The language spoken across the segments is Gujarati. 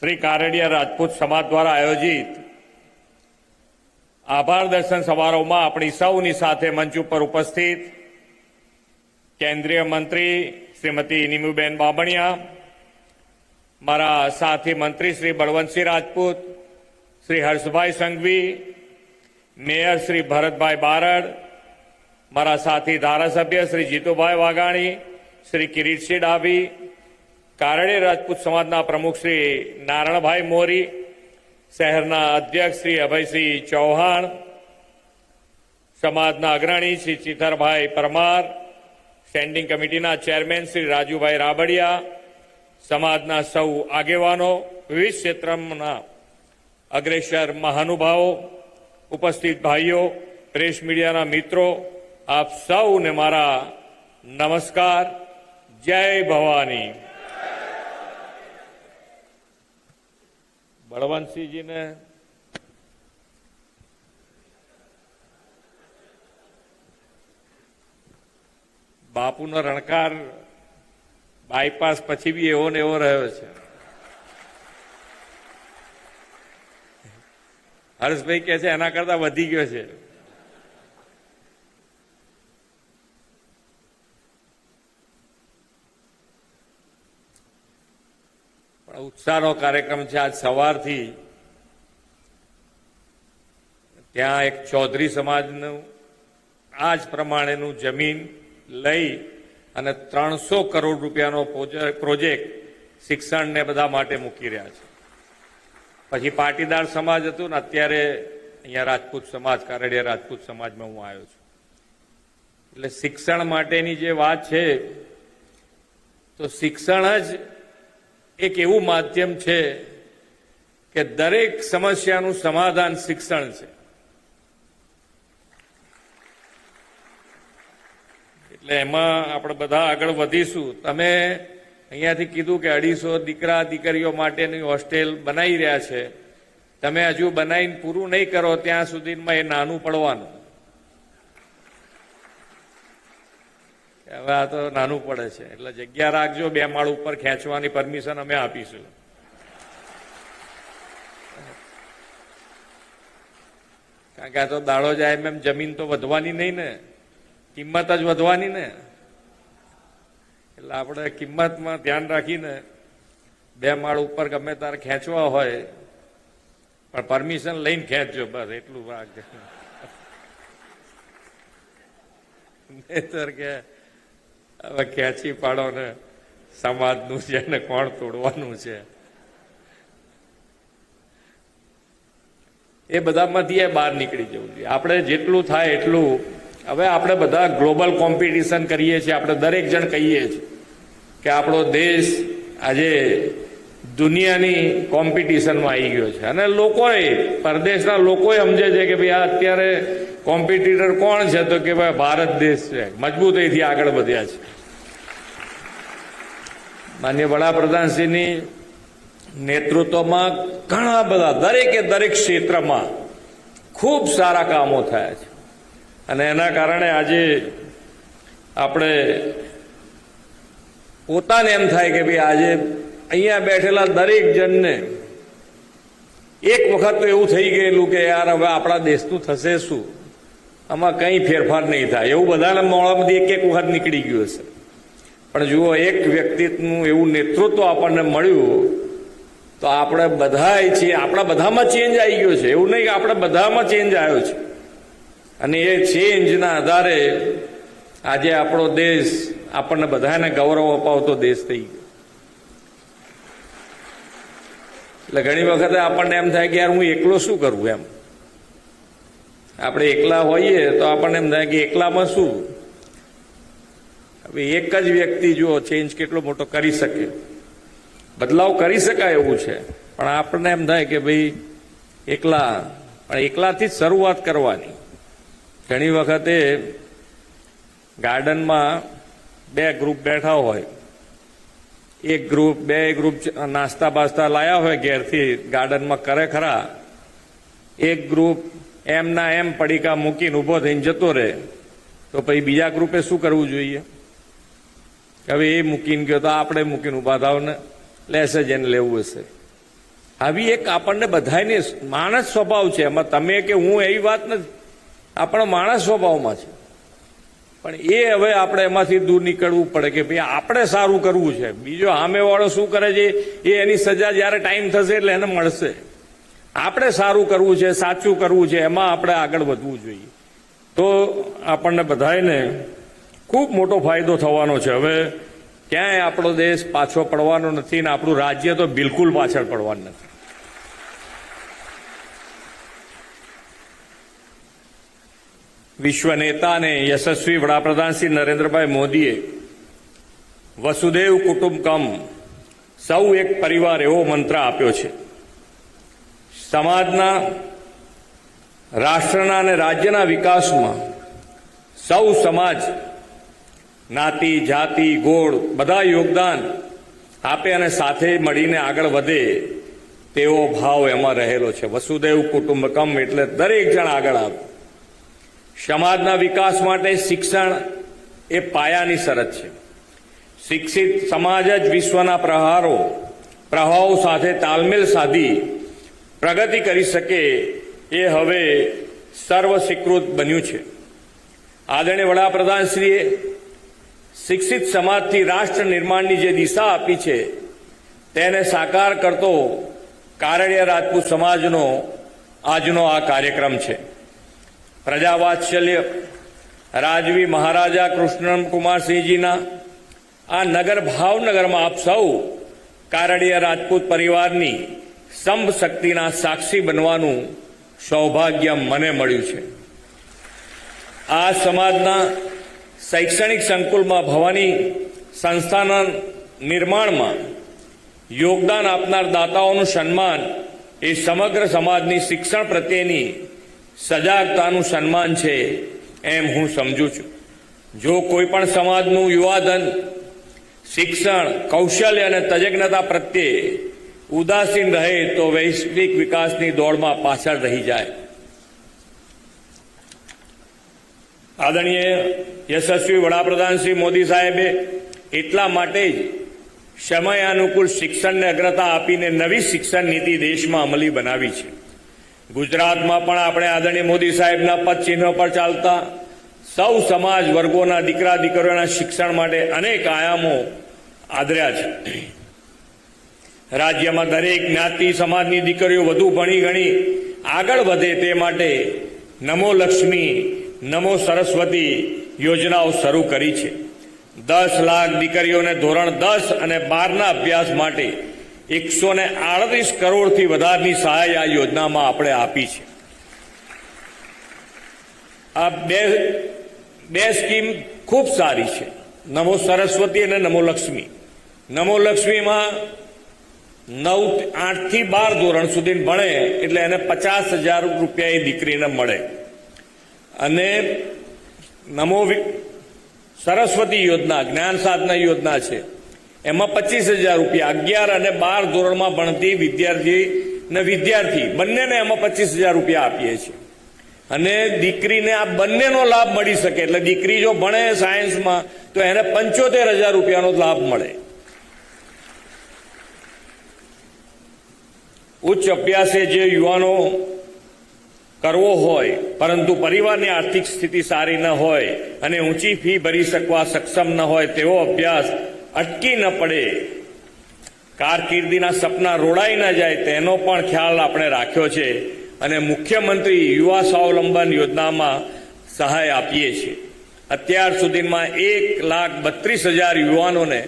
श्री कारेडिया राजपूत समाज द्वारा आयोजित आभार दर्शन समारोह में अपनी सौनी साथे मंच पर उपस्थित केंद्रीय मंत्री श्रीमती नीमूबेन बाबणिया, मारा साथी मंत्री श्री बलवंतसिंह राजपूत, श्री हर्षभाई संघवी, मेयर श्री भरतभाई बारड, मारा साथी धारासभ्य श्री जीतुभाई वाघाणी, श्री किरीटसिंह डाभी, कारेडिया राजपूत समाजना प्रमुख श्री नारायणभाई मोरी, शहरना अध्यक्ष श्री अभयसिंह चौहान, समाजना अग्रणी श्री चीथरभाई परमार, स्टेन्डिंग कमिटीना चेरमेन श्री राजूभाई राबड़िया, समाजना सौ आगेवानो, विविध क्षेत्रना अग्रेसर महानुभावों, उपस्थित भाईओ, प्रेस मीडियाना मित्रों, आप सौ ने मारा नमस्कार। जय भवानी। बलवंतसिंह जी ने बापूनो रणकार बायपास पछी भी एवो ने एवो रह्यो छे। हर्षभाई कहे छे एना करता वधी गयो छे। उत्साहनो कार्यक्रम है। आज सवारथी त्यां एक चौधरी समाजनु आज प्रमाणेनु जमीन लई अने 300 करोड़ रूपियानो प्रोजेक्ट शिक्षण ने बधा माटे मूकी रह्या छे। पछी पाटीदार समाज हतुं ने अत्यारे अहींया राजपूत समाज कारेडिया राजपूत समाज में हूँ आव्यो छुं। एटले शिक्षण माटेनी जे वात छे तो शिक्षण ज एक एवं माध्यम है कि दरेक समस्याનું समाधान शिक्षण છે। એટલે એમાં આપણે બધા આગળ વધીશું। તમે અહીંયાથી કીધું કે 250 દીકરા દીકરીઓ માટેની હોસ્ટેલ બનાવી રહ્યા છે। તમે હજુ બનાવીને પૂરું નહીં કરો ત્યાં સુધીમાં એ નાનું પડવાનું। હવે આ તો નાનું પડે છે એટલે જગ્યા રાખજો। 2 માળ ઉપર ખેંચવાની પરમિશન અમે આપીશું। કારણ કે આ તો દાડો જાય એમ જમીન તો વધવાની નહીં ને, કિંમત જ વધવાની ને। એટલે આપણે કિંમતમાં ધ્યાન રાખીને 2 માળ ઉપર ગમે તારે ખેંચવા હોય પણ પરમિશન લઈને ખેંચજો, બસ એટલું રાખજો। નહીતર કે હવે ખેંચી પાડો ને સમાજનું છે ને કોણ તોડવાનું છે એ બધામાંથી બહાર નીકળી જવું જોઈએ। આપણે જેટલું થાય એટલું હવે આપણે બધા ગ્લોબલ કોમ્પિટિશન કરીએ છીએ। આપણે દરેક જણ કહીએ છીએ કે આપણો દેશ આજે દુનિયાની કોમ્પિટિશનમાં આવી ગયો છે અને લોકોએ પરદેશના લોકોએ સમજે છે કે ભાઈ આ અત્યારે કોમ્પિટિટર કોણ છે તો કે ભાઈ ભારત દેશ છે, મજબૂતાઈથી આગળ વધ્યા છે। માનનીય વડાપ્રધાનશ્રીની નેતૃત્વમાં ઘણા બધા દરેકે દરેક ક્ષેત્રમાં ખૂબ સારા કામો થયા છે અને એના કારણે આજે આપણે પોતાને એમ થાય કે ભાઈ આજે અહીંયા બેઠેલા દરેક જણને એક વખત તો એવું થઈ ગયેલું કે યાર હવે આપણા દેશનું થશે શું, આમાં કંઈ ફેરફાર નહીં થાય એવું બધાના મોડામાંથી એક વખત નીકળી ગયું હશે। પણ જુઓ એક વ્યક્તિત્વનું એવું નેતૃત્વ આપણને મળ્યું તો આપણે બધા છીએ, આપણા બધામાં ચેન્જ આવી ગયો છે। એવું નહીં કે આપણે બધામાં ચેન્જ આવ્યો છે અને એ ચેન્જના આધારે આજે આપણો દેશ આપણને બધાને ગૌરવ અપાવતો દેશ થઈ ગયો। એટલે ઘણી વખતે આપણને એમ થાય કે યાર હું એકલો શું કરું એમ। આપણે એકલા હોઈએ તો આપણને એમ થાય કે એકલામાં શું। હવે એક જ વ્યક્તિ જો ચેન્જ કેટલો મોટો કરી શકે, બદલાવ કરી શકાય એવું છે, પણ આપણને એમ થાય કે ભાઈ એકલા, પણ એકલાથી જ શરૂઆત કરવાની। ઘણી વખતે ગાર્ડનમાં 2 ગ્રુપ બેઠા હોય, એક ગ્રુપ 2 ગ્રુપ નાસ્તા બાસ્તા લાયા હોય ઘેરથી ગાર્ડનમાં કરે ખરા, એક ગ્રુપ એમના એમ પડીકા મૂકીને ઊભો થઈને જતો રહે તો પછી બીજા ગ્રુપે શું કરવું જોઈએ? હવે એ મૂકીને ગયો તો આપણે મૂકીને ઊભા થાવ ને લેશે જેને લેવું હશે। આવી એક આપણને બધાને માણસ સ્વભાવ છે, એમાં તમે કે હું એવી વાત નથી, આપણા માણસ સ્વભાવમાં છે. પણ એ હવે આપણે એમાંથી દૂર નીકળવું પડે કે ભાઈ આપણે સારું કરવું છે, બીજો સામેવાળો શું કરે છે એ એની સજા જ્યારે ટાઈમ થશે એટલે એને મળશે. આપણે સારું કરવું છે, સાચું કરવું છે, એમાં આપણે આગળ વધવું જોઈએ. તો આપણને બધાને ખૂબ મોટો ફાયદો થવાનો છે. હવે ક્યાંય આપણો દેશ પાછો પડવાનો નથી ને આપણું રાજ્ય તો બિલકુલ પાછળ પડવાનું નથી. વિશ્વ નેતા અને યશસ્વી વડાપ્રધાન શ્રી નરેન્દ્રભાઈ મોદીએ વસુદેવ કુટુંબકમ, સૌ એક પરિવાર એવો મંત્ર આપ્યો છે. સમાજના, રાષ્ટ્રના અને રાજ્યના વિકાસમાં સૌ સમાજ, જ્ઞાતિ, જાતિ, ગોળ બધા યોગદાન આપે અને સાથે મળીને આગળ વધે તેવો ભાવ એમાં રહેલો છે. વસુદેવ કુટુંબકમ એટલે દરેક જણ આગળ આવે. સમાજના વિકાસ માટે શિક્ષણ એ પાયાની શરત છે. શિક્ષિત સમાજ જ વિશ્વના પ્રવાહો સાથે તાલમેલ સાધી પ્રગતિ કરી શકે એ હવે સર્વસ્વીકૃત બન્યું છે. આદરણીય વડાપ્રધાનશ્રીએ શિક્ષિત સમાજથી રાષ્ટ્ર નિર્માણની જે દિશા આપી છે તેને સાકાર કરતો કારડિયા રાજપૂત સમાજનો આજનો આ કાર્યક્રમ છે. પ્રજાવાત્સલ્ય રાજવી મહારાજા કૃષ્ણકુમારસિંહજીના આ નગર ભાવનગરમાં આપ સૌ કારડિયા રાજપૂત પરિવારની સંભ શક્તિના સાક્ષી બનવાનું સૌભાગ્ય મને મળ્યું છે. આ સમાજના શૈક્ષણિક સંકુલમાં ભવાની સંસ્થાના નિર્માણમાં યોગદાન આપનાર દાતાઓનું સન્માન એ સમગ્ર સમાજની શિક્ષણ પ્રત્યેની સજાગતાનું સન્માન છે એમ હું સમજું છું. જો કોઈ પણ સમાજનું યુવાધન શિક્ષણ, કૌશલ્ય અને તજજ્ઞતા પ્રત્યે ઉદાસીન રહે તો વૈશ્વિક વિકાસની દોડમાં પાછળ રહી જાય. આદરણીય યશસ્વી વડાપ્રધાન શ્રી મોદી સાહેબે એટલા માટે જ સમય અનુકૂળ શિક્ષણને અગ્રતા આપીને નવી શિક્ષણ નીતિ દેશમાં અમલી બનાવી છે. ગુજરાતમાં પણ આપણે આદરણીય મોદી સાહેબના પદચિહ્ન પર ચાલતા સૌ સમાજ વર્ગોના દીકરા દીકરીઓના શિક્ષણ માટે અનેક આયામો આદર્યા છે. રાજ્યમાં દરેક જ્ઞાતિ સમાજની દીકરીઓ વધુ ભણી ગણી આગળ વધે તે માટે નમો લક્ષ્મી, નમો સરસ્વતી યોજનાઓ શરૂ કરી છે. 10 લાખ દીકરીઓને ધોરણ 10 અને 12ના અભ્યાસ માટે 138 કરોડથી વધારની સહાય આ યોજનામાં આપણે આપી છે. આ બે સ્કીમ ખૂબ સારી છે, નમો સરસ્વતી અને નમો લક્ષ્મી. નમો લક્ષ્મીમાં 8 થી 12 ધોરણ સુધી ભણે એટલે એને 50,000 રૂપિયા એ દીકરીને મળે. અને નમો સરસ્વતી યોજના જ્ઞાન સાધના યોજના છે, એમાં 25,000 રૂપિયા 11 અને 12 ધોરણમાં ભણતી વિદ્યાર્થી બંનેને એમાં 25,000 રૂપિયા આપીએ છીએ. અને દીકરીને આ બંનેનો લાભ મળી શકે એટલે દીકરી જો ભણે સાયન્સમાં તો એને 75,000 રૂપિયાનો લાભ મળે. ઉચ્ચ અભ્યાસે જે યુવાનો કરવો હોય પરંતુ પરિવારની આર્થિક સ્થિતિ સારી ન હોય અને ઊંચી ફી ભરી શકવા સક્ષમ ન હોય તેવો અભ્યાસ અટકી ન પડે, કારકિર્દીના સપના રોડાઈ ન જાય તેનો પણ ખ્યાલ આપણે રાખ્યો છે અને મુખ્યમંત્રી યુવા સ્વાવલંબન યોજનામાં સહાય આપીએ છીએ. અત્યાર સુધીમાં 1,32,000 યુવાનોને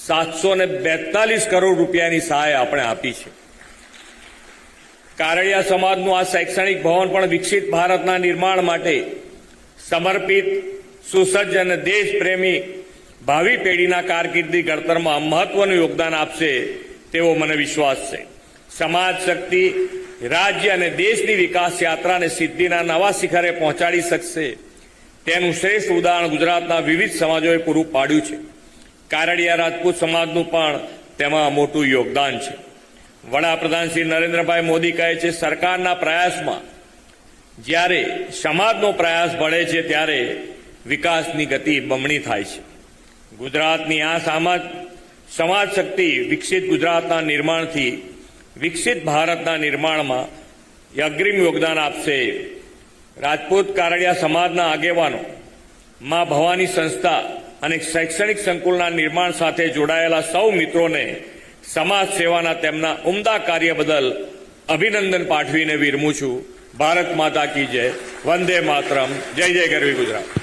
742 કરોડ રૂપિયાની સહાય આપણે આપી છે. કારડિયા સમાજનું આ શૈક્ષણિક ભવન પણ વિકસિત ભારતના નિર્માણ માટે સમર્પિત, સુસજ્જ અને દેશપ્રેમી ભાવિ પેઢીના કારકિર્દી ઘડતરમાં મહત્વનું યોગદાન આપશે તેવો મને વિશ્વાસ છે. સમાજ શક્તિ રાજ્ય અને દેશની વિકાસ યાત્રાને સિદ્ધિના નવા શિખરે પહોંચાડી શકશે તેનું શ્રેષ્ઠ ઉદાહરણ ગુજરાતના વિવિધ સમાજોએ પૂરું પાડ્યું છે. કારડિયા રાજપૂત સમાજનું પણ તેમાં મોટું યોગદાન છે. વડાપ્રધાન શ્રી નરેન્દ્રભાઈ મોદી કહે છે, સરકારના પ્રયાસમાં જ્યારે સમાજનો પ્રયાસ बढ़ે છે ત્યારે વિકાસની ગતિ બમણી થાય છે. ગુજરાતની આ સમાજ શક્તિ વિકસિત ગુજરાતના નિર્માણથી વિકસિત ભારતના નિર્માણમાં અગ્રીમ યોગદાન આપશે. રાજપૂત કારડિયા સમાજના આગેવાનો, મા ભવાની સંસ્થા અને શૈક્ષણિક સંકુલના નિર્માણ સાથે જોડાયેલા સૌ મિત્રોને સમાજ સેવાના તેમના ઉમદા કાર્ય બદલ અભિનંદન પાઠવીને વિરમું છું. ભારત માતા કી જય. વંદે માતરમ. જય જય ગરવી ગુજરાત.